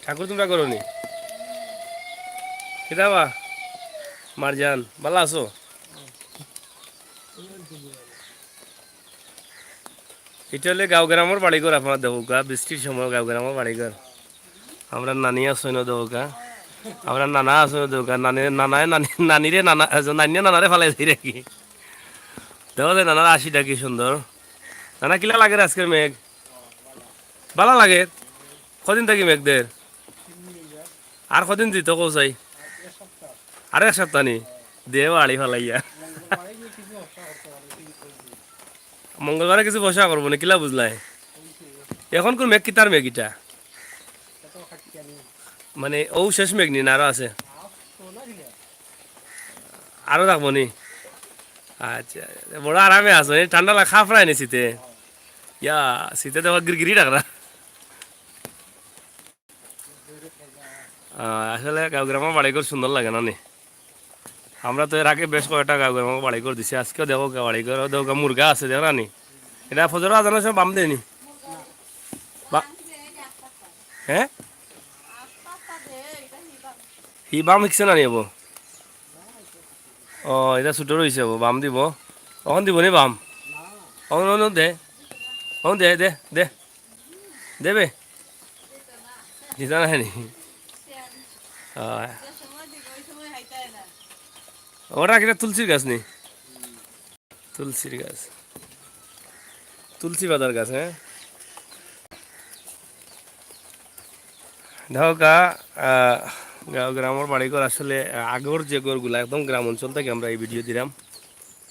ঠাকুর তোমরা করো নি কিতাবা মারজান ভালো আছো? এটা হলে গাঁও গ্রামের বাড়িঘর আপনার দেবকা বৃষ্টির সময় গাঁও গ্রামের বাড়িঘর আমরা নানি আছো না দেবকা আমরা নানা আছো না দেবকা নানি নানায় নানি নানিরে নানা নানিয়ে নানারে ফালাই দিই রাখি দেখো যে নানার আশিটা কি সুন্দর নানা কিলা লাগে রে আজকের মেঘ ভালো লাগে কদিন থাকি মেঘদের আর কদিন দিত কৌসাই আর এক সপ্তাহ নি দেও আড়ি ফালাইয়া মঙ্গলবারে কিছু বসা করবো না কিলা বুঝলাই এখন কোন মেঘ কিতার মেঘ ইটা মানে ও শেষ মেঘ নি না আরো আছে আরো থাকবো নি আচ্ছা বড় আরামে আছো এই ঠান্ডা লাগা খাফ রায় নি শীতে ইয়া শীতে তো গিরগিরি ডাকরা আসলে গাঁও গ্রামের বাড়িঘর সুন্দর লাগে না নি আমরা তো এর আগে বেশ কয়েকটা গাঁও গ্রামের বাড়িঘর দিছি আজকেও দেখো বাড়িঘর দেখো মুরগা আছে দেখো না নি এটা ফজর আজানোর সময় বাম দেয়নি হ্যাঁ হি বাম শিখছে না নি হবো ও এটা ছোট রয়েছে হবো বাম দিব অখন দিব নি বাম অন দে অন দে দে দে দেবে দিতা না নি ওটা কিটা তুলসীর গাছ নি তুলসীর গাছ তুলসী পাতার গাছ হ্যাঁ দেখো গাঁও গ্রামের বাড়িঘর আসলে আগর যে ঘরগুলা একদম গ্রাম অঞ্চল থেকে আমরা এই ভিডিও দিলাম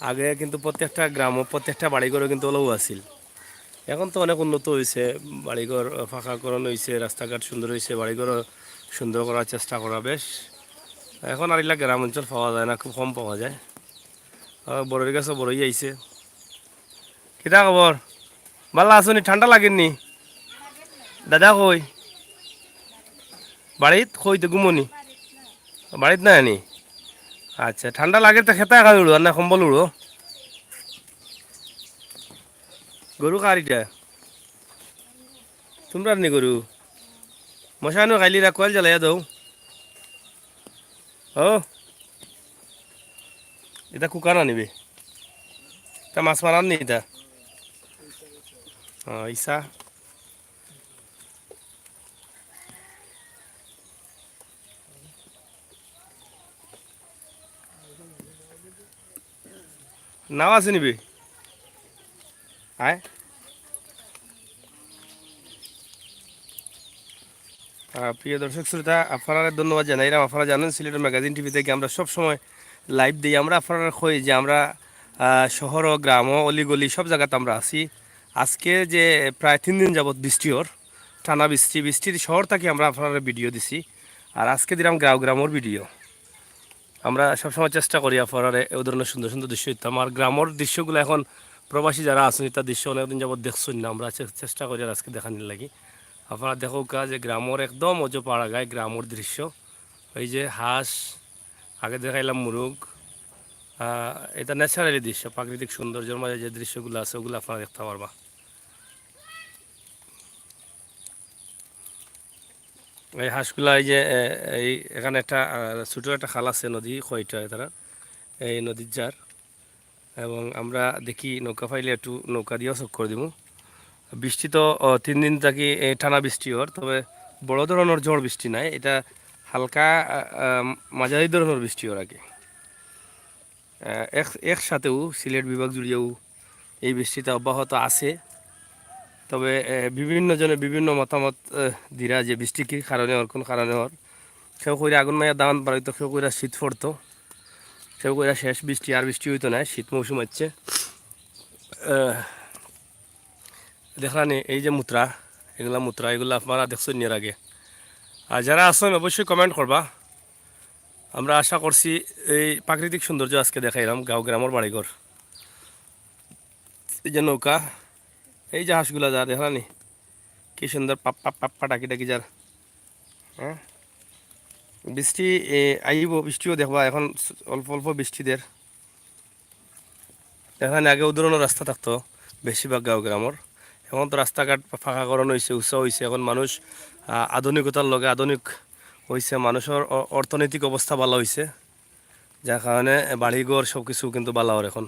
আগে কিন্তু প্রত্যেকটা গ্রাম প্রত্যেকটা বাড়িঘরও কিন্তু ওলাও আছিল এখন তো অনেক উন্নত হয়েছে বাড়িঘর ফাঁকাকরণ হয়েছে রাস্তাঘাট সুন্দর হয়েছে বাড়িঘরও সুন্দর করার চেষ্টা করা বেশ এখন আর এগুলা গ্রাম অঞ্চল পাওয়া যায় না খুব কম পাওয়া যায় বড়ের গাছও বড়ই আইছে কিতা খবর ভালো আছো নি ঠান্ডা লাগেননি দাদা কই বাড়িত কই তো ঘুমনি বাড়িত নাই নি আচ্ছা ঠান্ডা লাগে তো খেতা একা উড়ো আর না কম্বল উড়ো গরু কারিটা তোমরা নি গরু মশানো খাইলি রা কয়েল জ্বালাইয়া দাও ও এটা কুকার আনিবে তা মাছ মারার নি এটা ইসা নাও আছে নিবে আয় প্রিয় দর্শক শ্রোতা আপনারা ধন্যবাদ জানাইলাম আপনারা জানেন সিলেটের ম্যাগাজিন টিভি থেকে আমরা সব সময় লাইভ দিই আমরা আপনারা কই যে আমরা শহর ও গ্রাম ও অলিগলি সব জায়গাতে আমরা আছি আজকে যে প্রায় 3 দিন যাবৎ বৃষ্টি ওর টানা বৃষ্টির শহর থেকে আমরা আপনারা ভিডিও দিছি আর আজকে দিলাম গ্রামের ভিডিও আমরা সবসময় চেষ্টা করি আপনারা এই ধরনের সুন্দর সুন্দর দৃশ্য দিতাম আর গ্রামের দৃশ্যগুলো এখন প্রবাসী যারা আছেন তার দৃশ্য অনেকদিন যাবৎ দেখছেন না আমরা চেষ্টা করি আর আজকে দেখানোর লাগি আপনারা দেখো যে গ্রামের একদম অজো পাড়া গায়ে গ্রামের দৃশ্য এই যে হাঁস আগে দেখাইলাম মুরগ এটা ন্যাচারালি দৃশ্য প্রাকৃতিক সৌন্দর্যের মাঝে যে দৃশ্যগুলো আছে ওগুলো আপনারা দেখতে পারবা এই হাঁসগুলা এই যে এই এখানে একটা ছোটো একটা খাল আছে নদী কয়টা তারা এই নদীর যার এবং আমরা দেখি নৌকা পাইলে একটু নৌকা দিয়েও চক করে দিব বৃষ্টি তো 3 দিন থাকি টানা বৃষ্টি ওর তবে বড় ধরনের ঝড় বৃষ্টি নাই এটা হালকা মাঝারি ধরনের বৃষ্টি ওর আগে একসাথেও সিলেট বিভাগ জুড়িয়েও এই বৃষ্টিটা অব্যাহত আছে তবে বিভিন্ন জনে বিভিন্ন মতামত দিরা যে বৃষ্টি কী কারণে ওর কোন কারণে ওর কেউ কইরা আগুন মাইয়া দামান বাড়াইতো কেউ কইরা শীত পড়তো কেউ কইরা শেষ বৃষ্টি আর বৃষ্টি হইতো না শীত মৌসুম হচ্ছে দেখলানি এই যে মুত্রা এগুলো আপনারা দেখছেন এর আগে আর যারা আছেন অবশ্যই কমেন্ট করবা আমরা আশা করছি এই প্রাকৃতিক সৌন্দর্য আজকে দেখাইলাম গাঁও গ্রামের বাড়িঘর এই যে নৌকা এই যে হাঁসগুলা যা দেখলানি কি সুন্দর পাপ পাপ পাপ পাটাকি ডাকি যার হ্যাঁ বৃষ্টি আইব বৃষ্টিও দেখবা এখন অল্প অল্প বৃষ্টিদের এখানে আগে উদাহরণ রাস্তা থাকতো বেশিরভাগ গাঁও গ্রামের এখন তো রাস্তাঘাট ফাঁকাকরণ হয়েছে উৎসাহ হয়েছে এখন মানুষ আধুনিকতার লগে আধুনিক হয়েছে, মানুষের অর্থনৈতিক অবস্থা ভালো হয়েছে, যার কারণে বাড়িঘর সব কিছু কিন্তু ভালো হওয়ার এখন।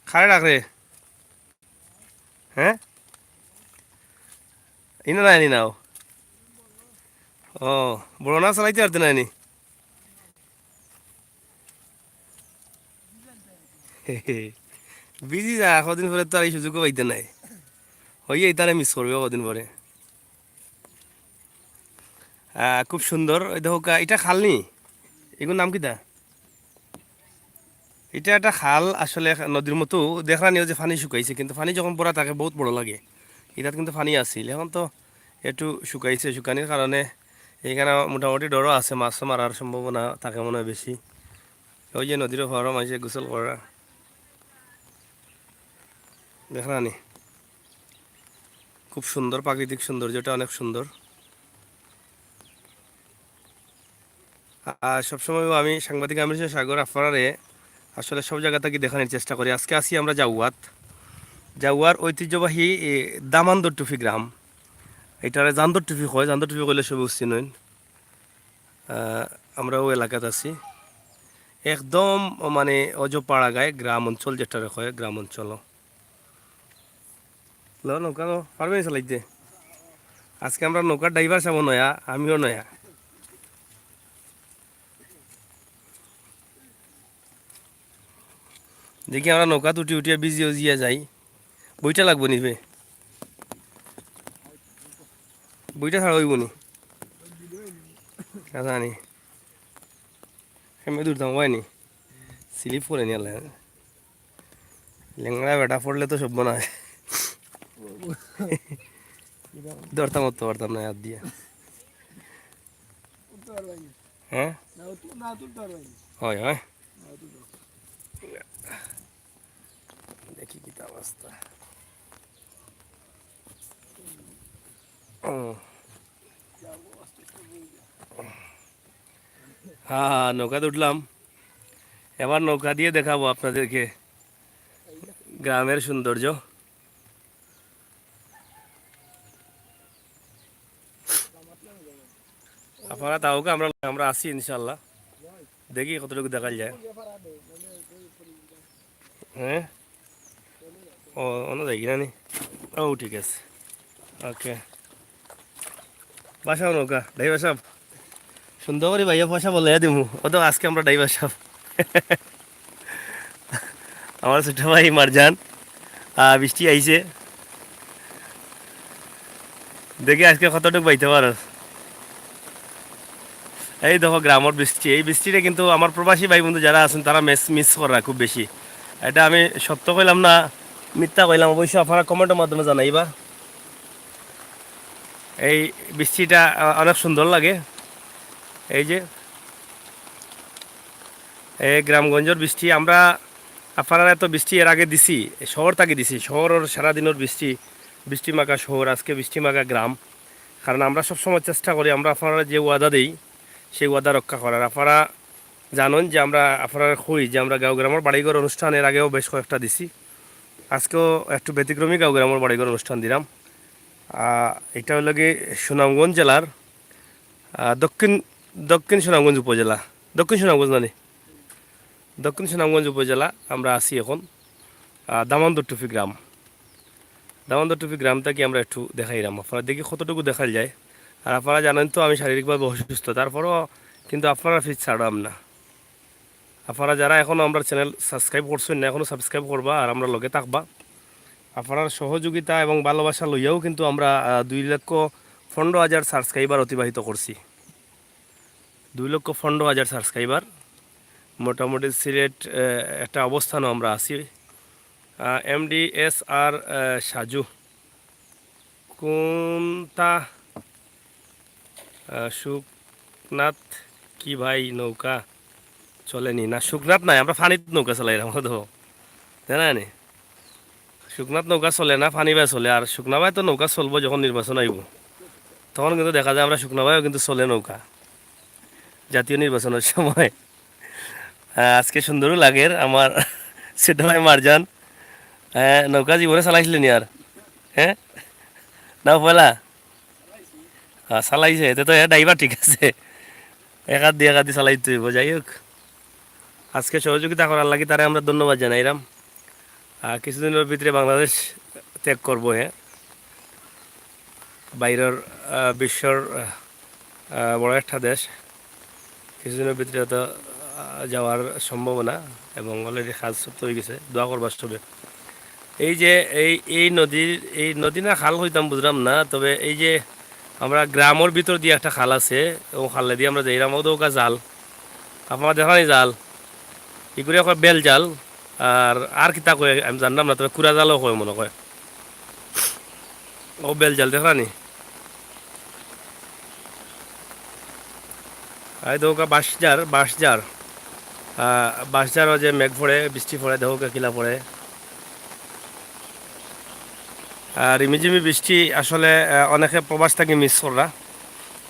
খারে রাখরে, হ্যাঁ ইনা নাই নি নাও। ও বড় না চালাইতে পারতে নাইনি। বিজি যা, কদিন পরে তো আর এই সুযোগও পাইতে নাই, হইয়ে তারা মিস করবে কদিন পরে। খুব সুন্দর। ওই দেখো এটা খালনি, এগুলোর নাম কিটা? এটা একটা খাল আসলে, নদীর মতো দেখা নিও যে পানি শুকাইছে, কিন্তু পানি যখন পড়া তাকে বহুত বড় লাগে। এটাত কিন্তু পানি আসছিল, এখন তো একটু শুকাইছে, শুকানির কারণে এইখানে মোটামুটি ডরও আছে, মাছ মারার সম্ভাবনা থাকে মনে হয় বেশি। ওই যে নদীর হওয়ার মাঝে গোসল করা, দেখা নি খুব সুন্দর, প্রাকৃতিক সৌন্দর্যটা অনেক সুন্দর। আর সবসময় আমি সাংবাদিক আমির সাগর আফরারে আসলে সব জায়গা থেকে দেখানোর চেষ্টা করি। আজকে আসি আমরা জাউয়াত, জাউয়ার ঐতিহ্যবাহী দামান্দর টুফি গ্রাম। এটারে জান্দর টুফি হয়, জান্দর টুফি করলে সব উচিত নয়। আমরা ওই এলাকাতে আছি একদম, মানে অজপাড়া গায়ে গ্রাম অঞ্চল যেটা হয়, গ্রাম অঞ্চল। নৌকা পারবে চালাইতে। আজকে আমরা নৌকার ড্রাইভার যাবো নয়া, আমিও নয়া। দেখি আমরা নৌকা উঠি উঠিয়া বিজি উজিয়া যাই। বইটা লাগবো নিবে, বইটা ছাড়া হইব নি জানি আমি দূর দাম হয়নি, স্লিপ করে নিয়ে লেংড়া বেটা পড়লে তো সভ্য নয়। ধরতাম তো পারতাম না হাত দিয়ে। হ্যাঁ হয় হয়, দেখি কি অবস্থা। হ্যাঁ হ্যাঁ, নৌকাতে উঠলাম। এবার নৌকা দিয়ে দেখাবো আপনাদেরকে গ্রামের সৌন্দর্য। আপনারা তাও আমরা আমরা আসি ইনশাল্লাহ, দেখি কতটুকু দেখা যায়। হ্যাঁ ও অন্য দেখি না নি। ও ঠিক আছে, ওকে। বাসাও নৌকা ড্রাইভার সাহেব সুন্দর করে ভাইয়া পয়সা বলে দিমু, ও তো আজকে আমরা ড্রাইভার সাহেব। আমার ছোট ভাই মারজান, বৃষ্টি আইছে, দেখি আজকে কতটুকু পাইতে পারো। এই দেখো গ্রামের বৃষ্টি, এই বৃষ্টিটা কিন্তু আমার প্রবাসী ভাই বন্ধু যারা আছেন তারা মিস করা খুব বেশি। এটা আমি সত্য কইলাম না মিথ্যা কইলাম, অবশ্যই আপনারা কমেন্টের মাধ্যমে জানাইবা। এই বৃষ্টিটা অনেক সুন্দর লাগে। এই যে এই গ্রামগঞ্জের বৃষ্টি, আমরা আপনারা এত বৃষ্টি এর আগে দিছি, শহর থেকে দিছি, শহরের সারাদিনের বৃষ্টি, বৃষ্টি মাখা শহর, আজকে বৃষ্টি মাখা গ্রাম। কারণ আমরা সবসময় চেষ্টা করি আমরা আপনারা যে ওয়াদা দিই সেই ওয়াদা রক্ষা করার। আপনারা জানেন যে আমরা আপনারা কই যে আমরা গাঁও গ্রামের বাড়িঘর অনুষ্ঠান এর আগেও বেশ কয়েকটা দিছি, আজকেও একটু ব্যতিক্রমী গাঁও গ্রামের বাড়িঘর অনুষ্ঠান দিলাম। এটা হলো গিয়ে সুনামগঞ্জ জেলার দক্ষিণ দক্ষিণ সুনামগঞ্জ উপজেলা, দক্ষিণ সুনামগঞ্জ মানে দক্ষিণ সুনামগঞ্জ উপজেলা আমরা আছি এখন। দামোদর টুফি গ্রাম, দামোদর টুফি গ্রামটাকে আমরা একটু দেখাইলাম, আপনারা দেখি কতটুকু দেখা যায়। আর আপনারা জানেন তো আমি শারীরিকভাবে অসুস্থ, তারপরেও কিন্তু আপনারা ফিট ছাড়াম না। আপনারা যারা এখনও আমরা চ্যানেল সাবস্ক্রাইব করছেন না, এখনও সাবস্ক্রাইব করবা আর আমরা লগে থাকবা। আপনার সহযোগিতা এবং ভালোবাসা লইয়াও কিন্তু আমরা 2,15,000 সাবস্ক্রাইবার অতিবাহিত করছি। 2,15,000 সাবস্ক্রাইবার, মোটামুটি সিলেট একটা অবস্থানও আমরা আছি। MDSR সাজু কোনটা সুকনাথ কি ভাই নৌকা চলেনি না? সুকনাথ নাই, আমরা ফানিত নৌকা চালাই আমার তো জানা নি। শুকনাত নৌকা চলে না, ফানি বাই চলে। আর শুকনা বাই তো নৌকা চলবো যখন নির্বাচন আইব, তখন কিন্তু দেখা যায় আমরা শুকনা বাইও কিন্তু চলে নৌকা জাতীয় নির্বাচনের সময়। আজকে সুন্দরও লাগে আমার ছোট ভাই মারজান। নৌকা জীবনে চালাইছিলেন আর? হ্যাঁ না পয়লা চালাইছে এতে তো ড্রাইভার ঠিক আছে, এক হাত দিয়ে চালাইতে হইব। যাই হোক, আজকে সহযোগিতা করার লাগি তারা আমরা ধন্যবাদ জানাইলাম। কিছুদিনের ভিতরে বাংলাদেশ ত্যাগ করবো। হ্যাঁ, বাইরের বিশ্বর বড় একটা দেশ, কিছুদিনের ভিতরে তো যাওয়ার সম্ভাবনা, এবং অলরেডি কাজ তো হয়ে গেছে, দোয়া করবার সবে। এই যে এই নদীর, এই নদী না খাল হইতাম বুঝলাম না, তবে এই যে আমরা গ্রামের ভিতর দিয়ে একটা খাল আছে, ও খালে দিয়ে আমরা যাইলাম, ও দৌকা জাল আপনারা দেখা নাই জাল, এগুলো কয় বেল জাল, আর কিতা কয় আমি জানলাম না, তবে কুড়া জালও কয় মনে কয়, ও বেল জাল দেখা নি। এই দৌকা বাঁশজারও যে মেঘ পড়ে, বৃষ্টি পড়ে, দৌকা কিলা পড়ে, রিমিঝিমি বৃষ্টি। আসলে অনেকে প্রবাস থাকি মিস কররা,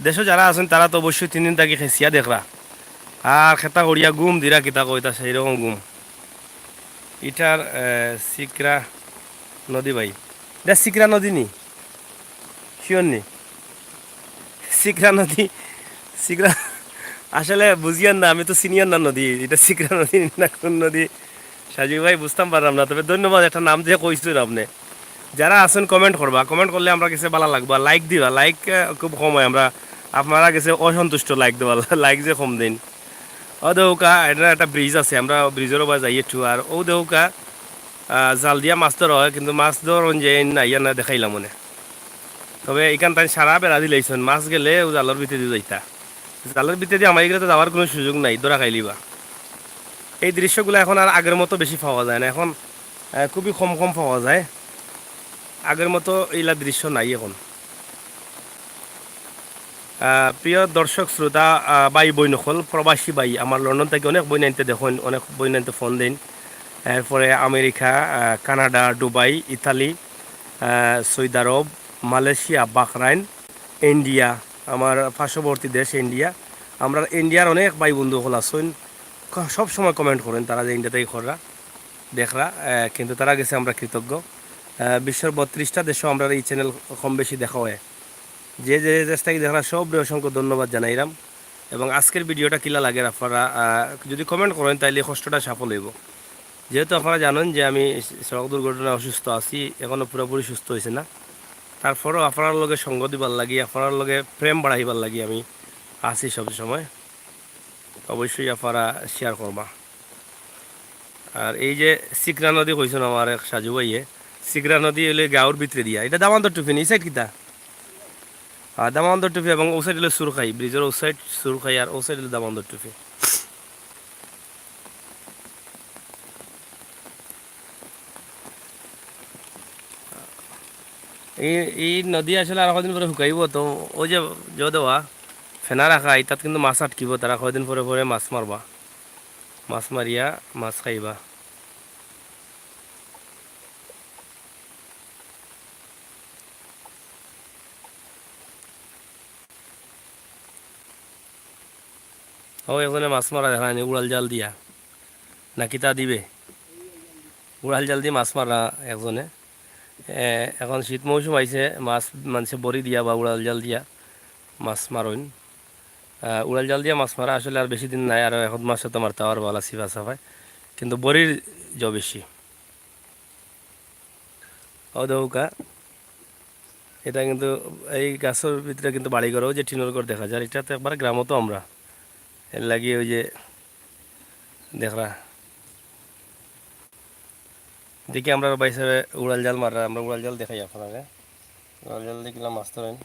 দেশে যারা আছেন তারা তো অবশ্যই 3 দিন থাকি খেসিয়া দেখরা, আর খেতা করিয়া গুম দিরা কিতা কইতা সেই রকম গুম। ইটার সিকরা নদী ভাই, এটা সিকরা নদী নি, শিওর নি সিকরা নদী? সিকরা আসলে বুঝিয়ান না, আমি তো সিনিয়র না নদী, এটা সিকরা নদী না কোন নদী সাজু ভাই বুঝতাম পারলাম না, তবে ধন্যবাদ একটা নাম দিয়ে কইছেন আপনি। যারা আছেন কমেন্ট করবা, কমেন্ট করলে আমরা কাছে ভালো লাগবা, লাইক দিবা, লাইক খুব কম হয়, আমরা আপনারা কাছে অসন্তুষ্ট লাইক দেওয়া, লাইক যে কম দিন। ও দেউকা এটা একটা ব্রিজ আছে, আমরা ব্রিজেরও বা যাই একটু, আর ও দেউকা জাল দিয়া মাছ ধরা হয়, কিন্তু মাছ ধরন যে না ইয়া না দেখাইলাম মনে, তবে এখান তাই সারা বেড়া দিলেইছেন, মাছ গেলে ও জালের ভিতরে দিয়ে যাইতা, জালের ভিতরে দিয়ে আমার এগুলো তো যাওয়ার কোনো সুযোগ নাই, ধরা খাইলিবা। এই দৃশ্যগুলো এখন আর আগের মতো বেশি পাওয়া যায় না, এখন খুবই কম কম পাওয়া যায়, আগের মতো এইলা দৃশ্য নাই এখন। প্রিয় দর্শক শ্রোতা, বাই বই নকল প্রবাসী বাই আমার লন্ডন থেকে অনেক বই নাইতে দেখুন, অনেক বই নাইতে ফোন দিন, এরপরে America, Canada, Dubai, Italy, Saudi Arab, Malaysia, Bahrain, India, আমার পার্শ্ববর্তী দেশ ইন্ডিয়া, আমরা ইন্ডিয়ার অনেক ভাই বন্ধু হল আসুন, সব সময় কমেন্ট করেন তারা যে ইন্ডিয়া থেকে খররা দেখরা, কিন্তু তারা গেছে আমরা কৃতজ্ঞ। বিশ্বের 32টা দেশও আমরা এই চ্যানেল কম বেশি দেখা হয়, যে যে দেশ থেকে দেখা সব অসংখ্য ধন্যবাদ জানাইলাম। এবং আজকের ভিডিওটা কিলা লাগে আপনারা যদি কমেন্ট করেন তাইলে কষ্টটা সফল হইব। যেহেতু আপনারা জানেন যে আমি সড়ক দুর্ঘটনায় অসুস্থ আছি, এখনও পুরোপুরি সুস্থ হয়েছে না, তারপরেও আপনার লগে সঙ্গ দিবার লাগি, আপনার লগে প্রেম বাড়াইবার লাগি আমি আছি সব সময়, অবশ্যই আপনারা শেয়ার করবা। আর এই যে সিকরা নদী কইছেন আমার এক সাজু ভাইয়ে, সিকরা নদী হইলে গাঁওর ভিতরে দিয়া, এটা দামান্তর টুপি নি সাইড কিতা, দামান্তর টুপি, এবং ও সাইড হলো সুরখাই, ব্রিজের ও সাইড সুরখাই, আর ও সাইড হলো দামান্তর টুপি। এই এই নদী আসলে আর কদিন পরে শুকাইব, তো ওই যে দেওয়া ফেনা রাখা, তাত কিন্তু মাছ আটকিব, তারা কয়দিন পরে পরে মাছ মারবা, মাছ মারিয়া মাছ খাইবা। ও এখানে মাছ মারা দেখা নি, উড়াল জাল দিয়া না কিতা দিবে, উড়াল জাল দিয়ে মাছ মারা একজনে। এখন শীত মৌসুম আইছে, মাছ মানুষে বড়ি দিয়া বা উড়াল জাল দিয়া মাছ মারইন। উড়াল জাল দিয়া মাছ মারা আসলে আর বেশি দিন নাই, আর এখন মাসে তো মারতে আর ভালো সিফা সাফায়, কিন্তু বড়ির জ বেশি। ও দৌকা এটা কিন্তু এই গাছের ভিতরে কিন্তু বাড়ি ঘরও যে টিনের ঘর দেখা যায়, এটা তো একবার গ্রামও তো আমরা, এর লাগিয়ে ওই যে দেখরা দেখি আমরা বাইসে উড়াল জাল মারা, আমরা উড়াল জাল দেখাই আপনাকে, উড়াল জাল দেখলাম মাছ ধরেন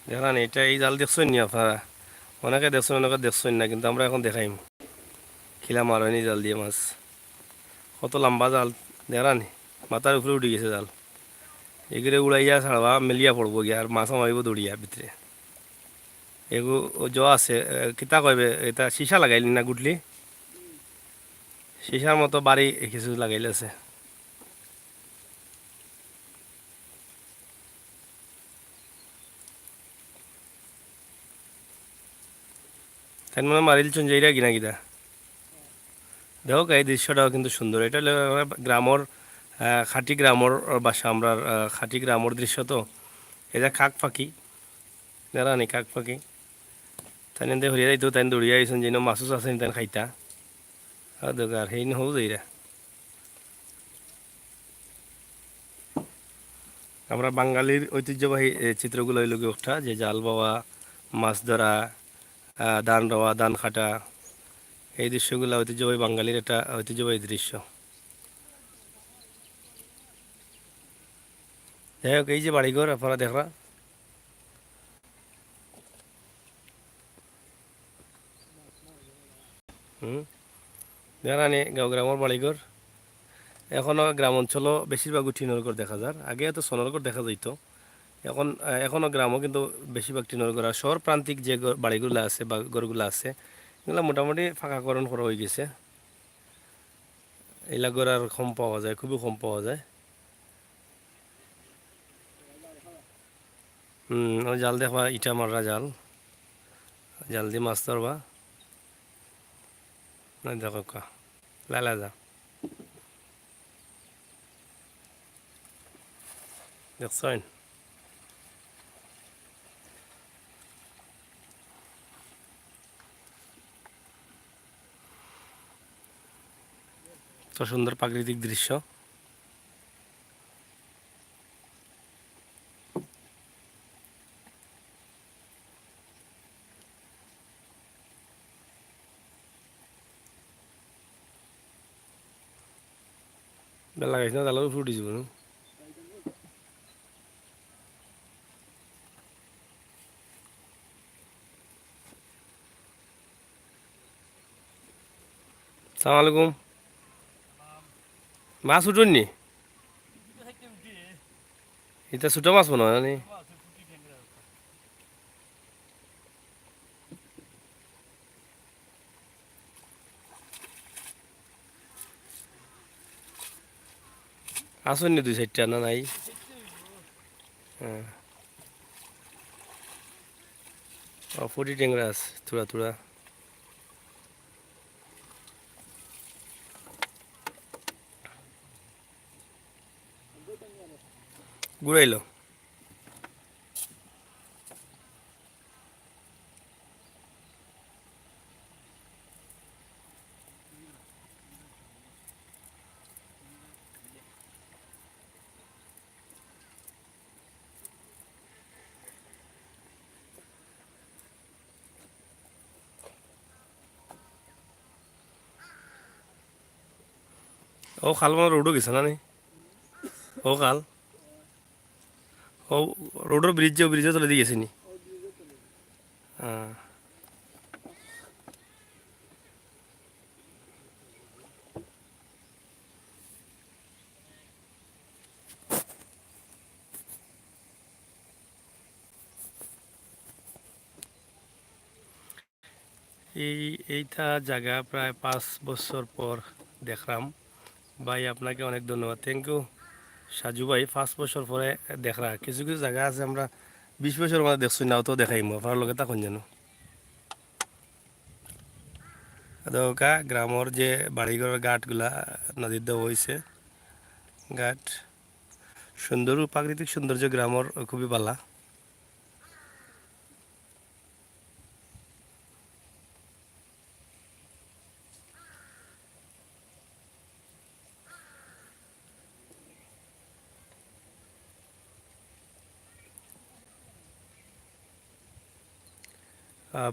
দেখলাম, এটা এই জাল দেখছেন নি আপনারা? অনেকে দেখছেন অনেকে দেখছেন না, কিন্তু আমরা এখন দেখাইম খিলা মারেনি জাল দিয়ে মাছ, কত লম্বা জাল দেখলাম, মাথার উপরে উঠে গেছে জাল, এগুলো উড়াইয়া ছাড়বা মেলিয়া পড়বো গিয়া, আর মাছও মারিব দৌড়িয়া ভিতরে। এগু জ আছে কিতা কইবে, এটা সীসা লাগাইলি না গুটলি, সীসার মতো বাড়ি কিছু লাগাইলে আছে। তাই মানে মারিলছুন যে এটা কিনা কিনা দেখো, এই দৃশ্যটাও কিন্তু সুন্দর, এটা হলো গ্রামের খাঁটি গ্রামর বাসা আমরা খাঁটি গ্রামর দৃশ্য তো এটা কাক পাখি যারা নি কাক পাখি তাই হরিয়া যাইতো তাই দৌড়িয়া আইসন যেন মাছুস আছে তাই খাইতা আর সেই নহো যাইরা আমরা বাঙালির ঐতিহ্যবাহী চিত্রগুলো হইল একটা যে জাল বাওয়া মাছ ধরা ধান রওয়া ধান কাটা এই দৃশ্যগুলো ঐতিহ্যবাহী বাঙালির একটা ঐতিহ্যবাহী দৃশ্য। যাই হোক এই যে বাড়িঘর আপনারা দেখরা দেখা নি গাঁও গ্রামের বাড়িঘর এখনও গ্রাম অঞ্চলও বেশিরভাগ টিনের ঘর দেখা যায় আগে তো সোনার ঘর দেখা যাইতো এখন এখনও গ্রামও কিন্তু বেশিরভাগ টিনের ঘর আর শহর প্রান্তিক যে বাড়িগুলো আছে বা ঘরগুলো আছে এগুলো মোটামুটি ফাঁকাকরণ করা হয়ে গেছে এগুলা ঘর আর কম পাওয়া যায় খুবই কম পাওয়া যায়। ওই জাল দেখবা ইটা মাররা জাল জাল দিয়ে মাছ ধরবা না দেখো কা লালা যা দেখছেন তো সুন্দর প্রাকৃতিক দৃশ্য। বেলা গাইছে না জালের ফুটি যাব না সালাম আলাইকুম মাছ উঠুন নি এটা ছোট মাছ মনে হয় নি আসুন নি দুই চারটা না নাই হ্যাঁ ফুটি ট্যাংরা আছে থোড়া থোড়া ঘুরাইলো ও খাল মানে রোডও গেছে না নি ও খাল ও রোডের ব্রিজে চলে দিয়ে গেছে নি হ্যাঁ এইটা জায়গা প্রায় 5 বছর পর দেখলাম ভাই আপনাকে অনেক ধন্যবাদ থ্যাংক ইউ সাজু ভাই 5 বছর পরে দেখরা কিছু কিছু জায়গা আছে আমরা 20 বছর মধ্যে দেখছি নাও তো দেখাইম আপনার লগে তখন জানো দৌকা গ্রামের যে বাড়িঘরের ঘাটগুলা নদীর দেওয়া হয়েছে ঘাট সুন্দর প্রাকৃতিক সৌন্দর্য গ্রামের খুবই ভালো।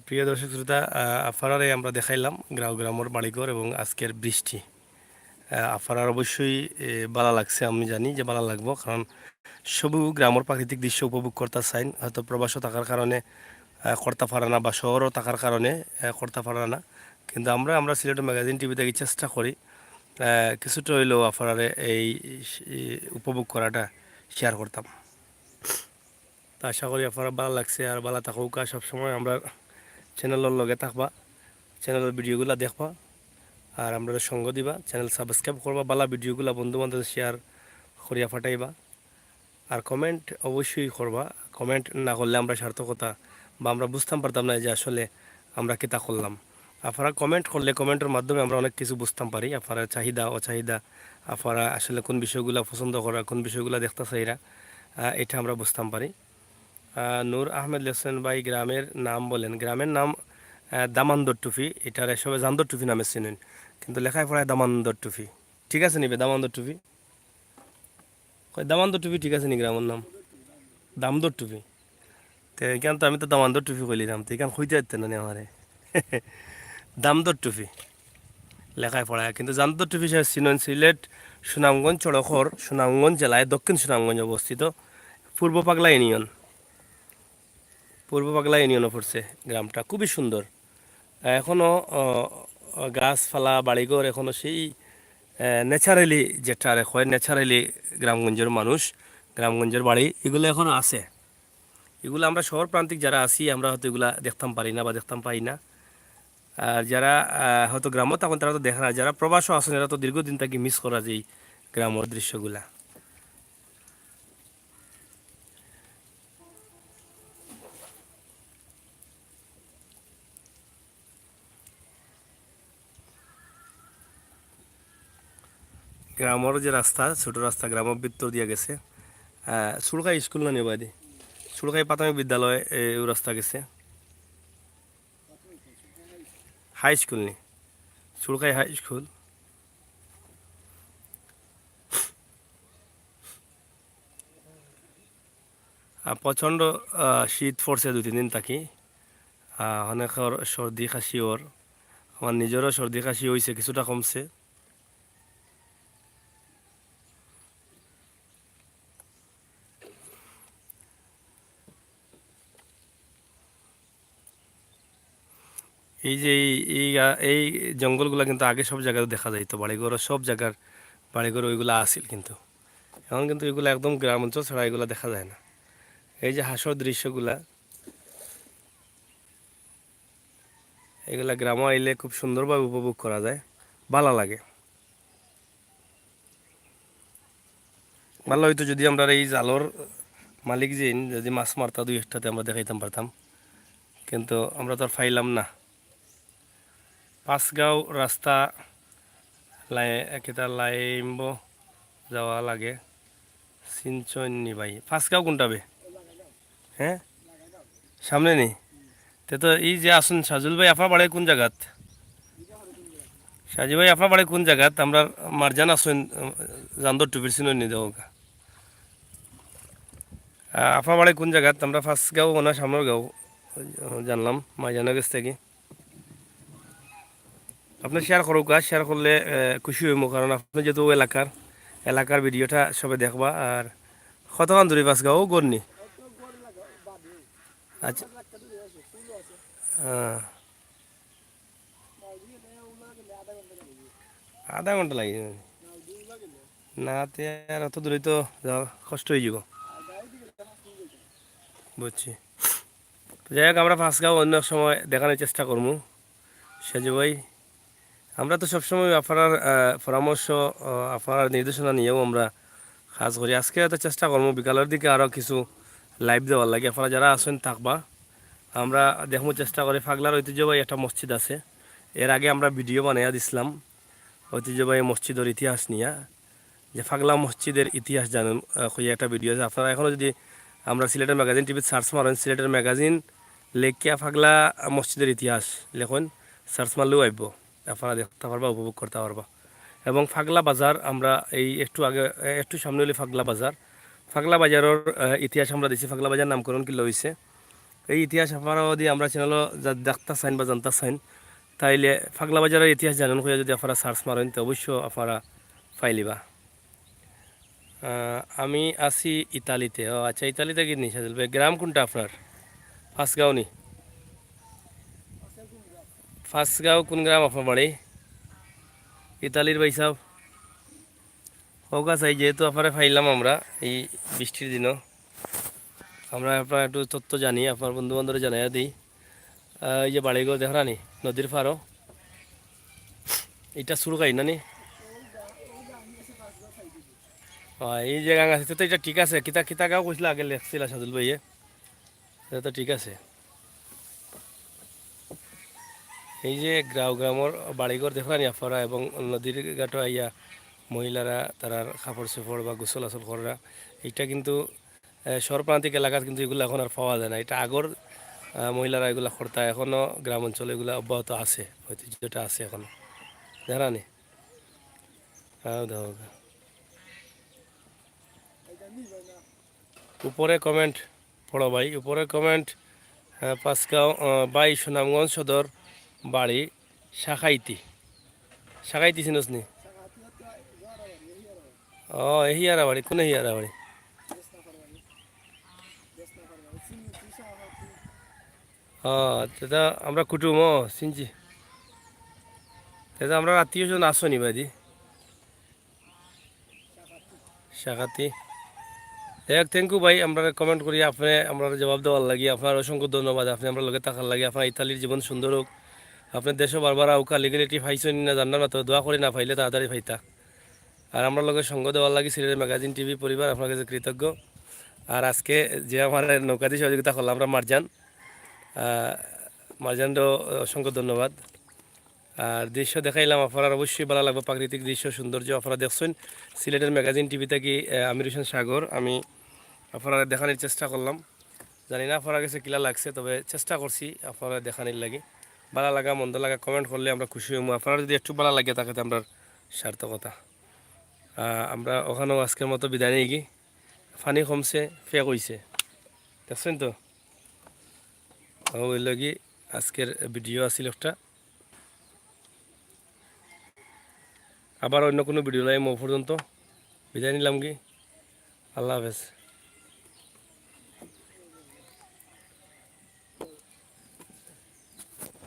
প্রিয় দর্শক শ্রোতা আপনারারে আমরা দেখাইলাম গ্রামের বাড়িঘর এবং আজকের বৃষ্টি আপনার অবশ্যই ভালো লাগছে আমি জানি যে ভালো লাগবো কারণ সবু গ্রামের প্রাকৃতিক দৃশ্য উপভোগ করতে চাইন হয়তো প্রবাসও থাকার কারণে করতে পারে না বা শহরও থাকার কারণে করতে পারে না কিন্তু আমরা সিলেট ম্যাগাজিন টিভি থেকে চেষ্টা করি কিছুটা হইলেও আপনারা এই উপভোগ করাটা শেয়ার করতাম তা আশা করি আপনারা ভালো লাগছে আর ভালো থাকুক আর সবসময় আমরা চ্যানেলের লগে থাকবা চ্যানেলের ভিডিওগুলো দেখবা আর আমরা সঙ্গ দিবা চ্যানেল সাবস্ক্রাইব করবা ভালো ভিডিওগুলো বন্ধু বান্ধব শেয়ার করিয়া ফাটাইবা আর কমেন্ট অবশ্যই করবা কমেন্ট না করলে আমরা সার্থকতা বা আমরা বুঝতাম পারতাম না যে আসলে আমরা কিতা করলাম আপনারা কমেন্ট করলে কমেন্টের মাধ্যমে আমরা অনেক কিছু বুঝতাম পারি, আপনারা চাহিদা অচাহিদা, আপনারা আসলে কোন বিষয়গুলো পছন্দ করা, কোন বিষয়গুলো দেখতে চাইরা, এটা আমরা বুঝতাম পারি। নূর আহমেদ লেসেন ভাই গ্রামের নাম বলেন। গ্রামের নাম দামান্দর টুফি, এটার সবাই জান্দর টুফি নামে চিনেন, কিন্তু লেখায় পড়ায় দামান্দর টুফি। ঠিক আছে নিবে দামান্দর টুফি, দামান্দর টুফি ঠিক আছে নি গ্রামের নাম? দামদর টুফি। তো এখান তো আমি তো দামান্দর টুফি কইলাম, তো এখান হইতে পারতেন না আমারে। দামদর টুফি লেখায় পড়ায়, কিন্তু জামদর টুফি সাহেব চিনেন সিলেট সুনামগঞ্জ চড়কর সুনামগঞ্জ জেলায় দক্ষিণ সুনামগঞ্জ অবস্থিত, পূর্ব পাগলা ইউনিয়ন, পূর্ব পাগলা ইউনিয়নে পড়ছে গ্রামটা, খুবই সুন্দর। এখনও গাছপালা বাড়িঘর এখনও সেই ন্যাচারালি, যেটা হয় ন্যাচারালি গ্রামগঞ্জের মানুষ, গ্রামগঞ্জের বাড়ি এগুলো এখনও আছে। এগুলো আমরা শহর প্রান্তিক যারা আছি আমরা হয়তো এগুলা দেখতাম পারি না বা দেখতাম পাই না। আর যারা হয়তো গ্রামও তখন তারা তো দেখা না, যারা প্রবাসও আছেন এরা তো দীর্ঘদিন থেকে মিস করা যায় গ্রামের দৃশ্যগুলা। গ্রামের যে রাস্তা, ছোট রাস্তা গ্রামের ভিতর দিয়ে গেছে, সুরকাই স্কুল না নেবাদি, সুরকাই প্রাথমিক বিদ্যালয় এই রাস্তা গেছে, হাই স্কুল নি, সুরকাই হাই স্কুল। প্রচণ্ড শীত পড়ছে 2-3 দিন থাকি, অনেকের সর্দি খাসি ওর, আমার নিজেরও সর্দি খাসি হয়েছে, কিছুটা কমছে। এই যে এই জঙ্গলগুলো কিন্তু আগে সব জায়গায় দেখা যাইতো, বাড়িঘর সব জায়গার বাড়িঘর ওইগুলো আসিল, কিন্তু এখন কিন্তু এগুলো একদম গ্রাম অঞ্চল ছাড়া এগুলো দেখা যায় না। এই যে হাসর দৃশ্যগুলা, এগুলা গ্রামে আইলে খুব সুন্দরভাবে উপভোগ করা যায়, ভালো লাগে। ভালো হইতো যদি আমরা এই জালর মালিক যে যদি মাছ মারতা 2-1টাতে আমরা দেখাইতাম পারতাম, কিন্তু আমরা তো আর ফাইলাম না। পাঁচগাঁও রাস্তা একটা লাইম্ব যাওয়া লাগে, সিনচন্নি ভাই পাঁচগাঁও কোনটা বে? হ্যাঁ সামনে নেই, তে তো এই যে আসুন সাজুল ভাই আপনার বাড়ি কোন জায়গাত? সাজি ভাই আপনার বাড়ি কোন জায়গাত? আমরা মারজান আসুন জান্দর টুপির চিনো নি দেওয়া, আপনার বাড়ি কোন জায়গাত? আমরা পাঁচগাঁও না সামনের গাঁও জানলাম মাইজানের কাছ থেকে। আপনি শেয়ার করুক, শেয়ার করলে খুশি হইব, কারণ আপনি যেহেতু এলাকার ভিডিওটা সবে দেখবা। আর কতক্ষণ ধরে পাঁচগাঁও গড়নি? আচ্ছা, হ্যাঁ, আধা ঘন্টা লাগে না, তে আর অত দূরে তো যাওয়া কষ্ট হয়ে যাব। বুঝছি। তো যাই হোক, আমরা পাঁচগাঁও অন্য সময় দেখানোর চেষ্টা করবো সাজু ভাই। আমরা তো সবসময় আপনার পরামর্শ, আপনার নির্দেশনা নিয়েও আমরা কাজ করি। আজকে তো চেষ্টা করবো বিকালের দিকে আরও কিছু লাইভ দেওয়ার লাগে, আপনারা যারা আছেন থাকবা, আমরা দেখবো চেষ্টা করি। ফাগলার ঐতিহ্যবাহী একটা মসজিদ আছে, এর আগে আমরা ভিডিও বানাইয়া দিছিলাম ঐতিহ্যবাহী মসজিদের ইতিহাস নিয়ে, যে ফাগলা মসজিদের ইতিহাস জানুন কইয়া একটা ভিডিও আছে। আপনারা এখনও যদি আমরা সিলেটের ম্যাগাজিন টিভিতে সার্চ মারেন, সিলেটের ম্যাগাজিন লেখিয়া ফাগলা মসজিদের ইতিহাস লেখুন, সার্চ মারলেও আইব, আপনারা দেখতে পারবা, উপভোগ করতে পারবা। এবং ফাগলা বাজার, আমরা এই একটু আগে একটু সামনে হলে ফাগলা বাজার, ফাগলা বাজারের ইতিহাস আমরা দিছি, ফাগলা বাজার নামকরণ কি লইছে এই ইতিহাস আপনারা যদি আমরা চ্যানেলও দেখতে চাইন বা জানতে চাইন, তাইলে ফাগলা বাজারের ইতিহাস জানুন হয়ে যদি আপনারা সার্চ মারেন তো অবশ্যই আপনারা পাইলিবা। আমি আছি ইতালিতে। ও আচ্ছা, ইতালিতে কি নি সাজল ভাই? গ্রাম কোনটা আপনার? ফাঁসগাঁও নি? ফাঁসগাঁও কোন গ্রাম আপনার বাড়ি? ইতালির ভাই সাহেব হোক আছে, যেহেতু আপনারা ফাইলাম আমরা এই বৃষ্টির দিনও, আমরা আপনার একটু তথ্য জানি, আপনার বন্ধু বান্ধবরা জানাইয়া দিই। এই যে বাড়িঘর দেখরানি নদীর পারও, এটা সুরকাই না নি? এই যে গাং আছে তো এটা ঠিক আছে, কিতা কিতা গাও কইছিল আগে লেখছিল সাদুল ভাইয়ে, এটা তো ঠিক আছে। এই যে গ্রামের বাড়িঘর দেখলাম আপনারা এবং নদীর ঘাটে আইয়া মহিলারা তারা কাপড় চোপড় বা গোসল আসল করা এটা কিন্তু শহরপ্রান্তিক এলাকাত কিন্তু এগুলো এখন আর পাওয়া যায় না। এটা আগর মহিলারা এগুলা করতা, এখনও গ্রাম অঞ্চলে এগুলো অব্যাহত আছে, ঐতিহ্যটা আছে এখনো, জানানি। উপরে কমেন্ট পড়ো ভাই, উপরে কমেন্ট। পাঁচগাঁও বাই সুনামগঞ্জ সদর বাড়ি শাখাইতি। শাখাইতি চিনস নি? ও এহিয়ারা বাড়ি, কোন এহিয়ারা বাড়ি? ও দাদা আমরা কুটুম, ও চিনছি। দাদা আমরা আত্মীয় স্বজন আসনি বাদি শাখাতি। এক থ্যাংক ইউ ভাই, আমরা কমেন্ট করি আপনি আমরা জবাব দেওয়ার লাগি আপনার অসংখ্য ধন্যবাদ। আপনি আমরা লগে থাকার লাগে, আপনার ইতালির জীবন সুন্দর হোক, আপনার দেশও বারবার আউকা লিগেলিটি ফাইছেন না জানার না, তো দোয়া করি না ফাইলে তাড়াতাড়ি ফাইতা। আর আমরা লগে সঙ্গ দেওয়ার লাগি সিলেট ম্যাগাজিন টিভি পরিবার আপনার কাছে কৃতজ্ঞ। আর আজকে যে আমার নৌকাদি সহযোগিতা করলাম আমরা মারজান, মারজানও অসংখ্য ধন্যবাদ। আর দৃশ্য দেখাইলাম আপনার অবশ্যই ভালো লাগবে, প্রাকৃতিক দৃশ্য সৌন্দর্য আপনারা দেখছেন সিলেটের ম্যাগাজিন টিভি থেকে। আমির হোসেন সাগর, আমি আপনারা দেখানোর চেষ্টা করলাম, জানি না আপনার কাছে কিলা লাগছে, তবে চেষ্টা করছি আপনারা দেখানোর লাগে। ভালো লাগা মন্দ লাগা কমেন্ট করলে আমরা খুশি হবো, আপনারা যদি একটু ভালো লাগে তাকে তো আমরা সার্থকতা। আমরা ওখানেও আজকের মতো বিদায় নিয়ে গিয়ে ফানি কমছে ফেক হয়েছে, দেখছেন তো। ওই লাগি আজকের ভিডিও আছিল একটা, আবার অন্য কোনো ভিডিও লাই পর্যন্ত বিদায় নিলাম কি, আল্লাহ হাফেজ।